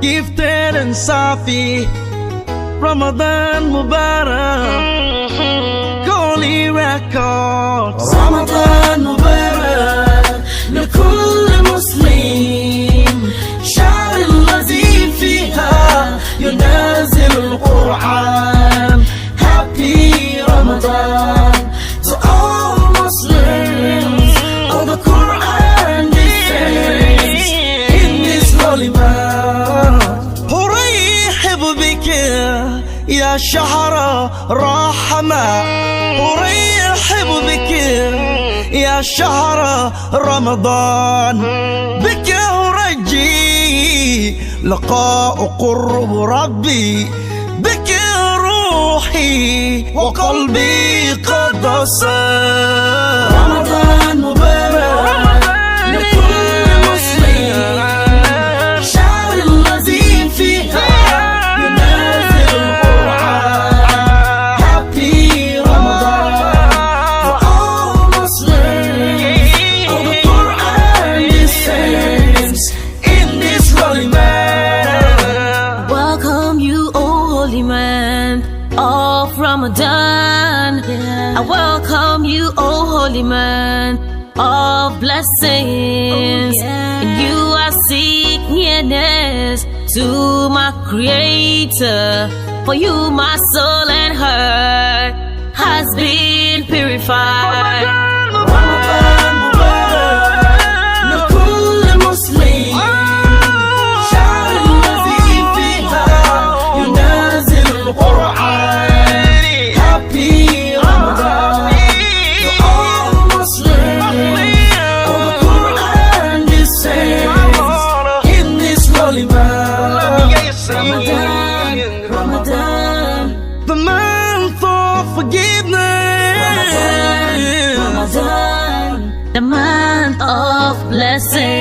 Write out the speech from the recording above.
gifted and Safi. Ramadan Mubarak, Holy Records. رمضان مبارك لكل مسلم، شهر الذي فيها ينزل القرآن. Happy Ramadan to all Muslims. All the Quran descends in this holy month. أرحب بك يا شهر رحمة، أرحب بك يا شهر رمضان. بك أرجي لقاء قرب ربي، بك روحي وقلبي قد صار. رمضان مبارك لكل مسلم، شهر الذي فيها ينزل القرآن. Happy Ramadan for all Muslims. All the Quran descends in this holy month. Welcome you, O holy man of Ramadan. I welcome you, O holy man of blessings. And you are seek nearness to my Creator. For you, my soul and heart has been purified. رمضان مبارك لكل مسلم، شهر الذي فيها ينزل القرآن. Happy Ramadan to all Muslims. All the Quran descends in this holy month. Ramadan, Ramadan, The month of forgiveness, Ramadan. The month of blessings.